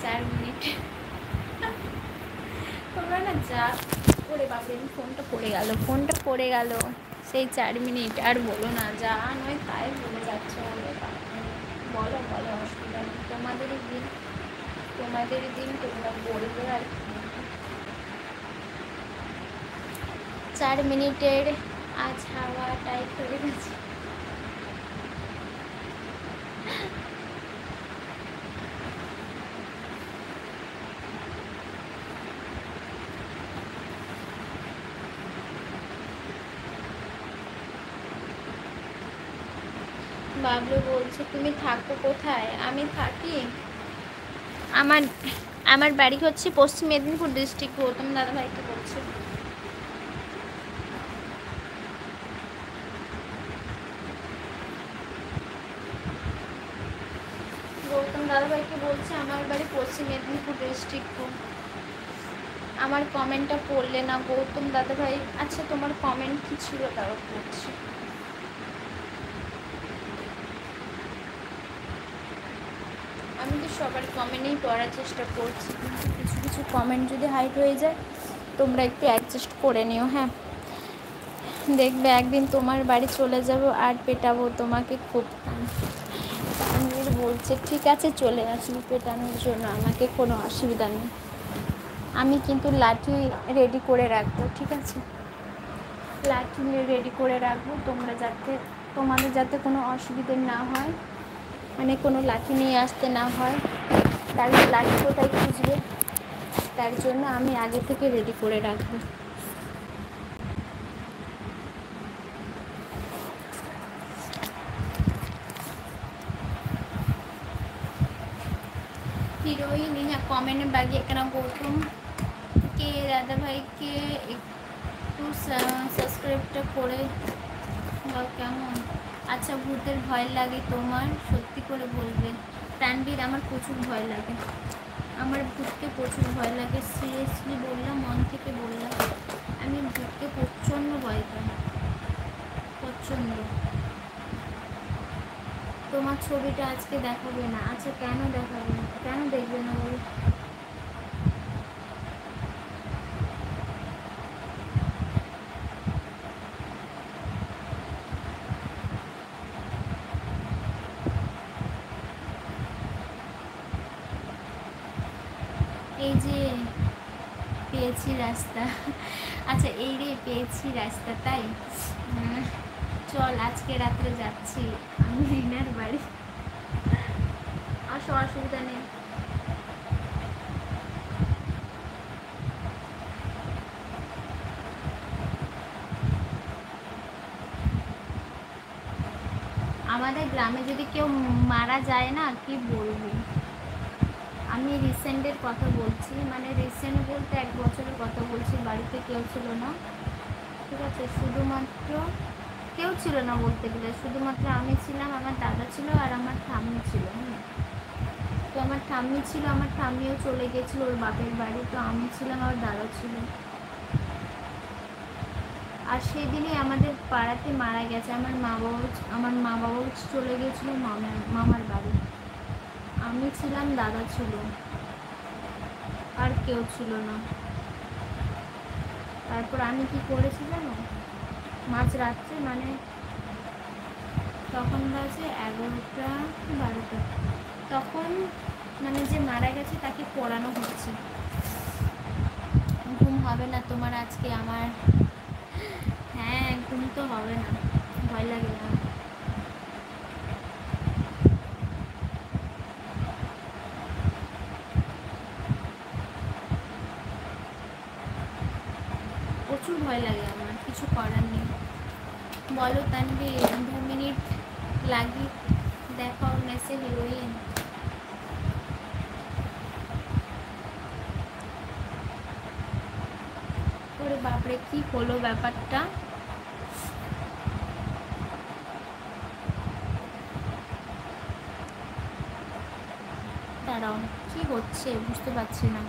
4 minute. তোমরা না যা করে বাপরে, ফোনটা পড়ে গেল সেই 4 মিনিট। আর বলো না, যা নয় তাই বলে যাচ্ছ। বলো বলো, অসুবিধা নেই, তোমাদেরই দিন তোমরা বলবে। আর 4 মিনিটের আজ হাওয়া টাইট হয়ে গেছে। বাবলু বলছে তুমি থাকো কোথায়? আমি থাকি, আমার বাড়ি হচ্ছে পশ্চিম মেদিনীপুর ডিস্ট্রিক্ট। গৌতম দাদাভাইকে বলছে। গৌতম দাদাভাইকে বলছে আমার বাড়ি পশ্চিম মেদিনীপুর ডিস্ট্রিক্ট। আমার কমেন্টটা পড়লে না গৌতম দাদাভাই? আচ্ছা, তোমার কমেন্ট কি ছিল তাও পড়ছি। আমি তো সবার কমেন্টেই পড়ার চেষ্টা করছি, কিন্তু কিছু কিছু কমেন্ট যদি হাইড হয়ে যায় তোমরা একটু অ্যাডজাস্ট করে নিও। হ্যাঁ, দেখবে একদিন তোমার বাড়ি চলে যাব আর পেটাবো তোমাকে খুব। তানভীর বলছে ঠিক আছে, চলে আসবি পেটানোর জন্য, আমাকে কোনো অসুবিধা নেই। আমি কিন্তু লাঠি রেডি করে রাখবো, ঠিক আছে? লাঠি রেডি করে রাখবো, তোমাদের যাতে কোনো অসুবিধে না হয়, মানে কোনো লাঠি নিয়ে আসতে না হয়। তারপর লাঠি কোথায় খুঁজবে, তার জন্য আমি আগে থেকে রেডি করে রাখবো। হিরোইন, হ্যাঁ কমেন্ট বাগি এখানে গৌতম কে দাদাভাইকে একটু সাবস্ক্রাইবটা করে দাও। কেমন? আচ্ছা, ভূতের ভয় লাগে তোমার? সত্যি করে বলবে। তানভীর, আমার প্রচুর ভয় লাগে, আমার ভূতকে প্রচুর ভয় লাগে। সিরিয়াসলি বললাম, মন থেকে বললাম, আমি ভূতকে প্রচণ্ড ভয় পাই, প্রচণ্ড। তোমার ছবিটা আজকে দেখাবে না? আচ্ছা, কেন দেখাবে না? কেন দেখবে না বলো? এই যে পেয়েছি রাস্তা। আচ্ছা, এই রে পেয়েছি রাস্তা, তাই চল আজকে রাত্রে যাচ্ছি আমি রিনার বাড়ি। আসো, অসুবিধা নেই। আমাদের গ্রামে যদি কেউ মারা যায় না, কি বলবো। আমি রিসেন্টের কথা বলছি, মানে রিসেন্ট বলতে 1 বছরের কথা বলছি। বাড়িতে কেউ ছিল না, ঠিক আছে? শুধুমাত্র কেউ ছিল না বলতে গেলে, শুধুমাত্র আমি ছিলাম, আমার দাদা ছিল আর আমার ঠাম্মি ছিল। তো আমার ঠাম্মি ছিল, আমার ঠাম্মিও চলে গেছিলো ওর বাপের বাড়ি। তো আমি ছিলাম, আমার দাদা ছিল। আর সেদিনই আমাদের পাড়াতে মারা গেছে আমার মা বাবাও চলে গেছিলো মামার বাড়ি। আমি ছিলাম, দাদা ছিল, আর কেউ ছিল না। তারপর আমি কি করেছি জানো? মাঝরাত্রে, মানে তখন বাজে 11টা 12টা, তখন মানে যে মারা গেছে তাকে পড়ানো হচ্ছে। ঘুম হবে না তোমার আজকে? আমার হ্যাঁ, ঘুম তো হবে না, ভয় লাগে না। প্রচুর ভয় লাগে আমার, কিছু করার নেই। বলো তানভীর, 2 মিনিট লাগি, দেখাও মেসে হিরোইন। ওরে বাপরে, কি হলো ব্যাপারটা? দাঁড়াও, কি হচ্ছে বুঝতে পারছি না।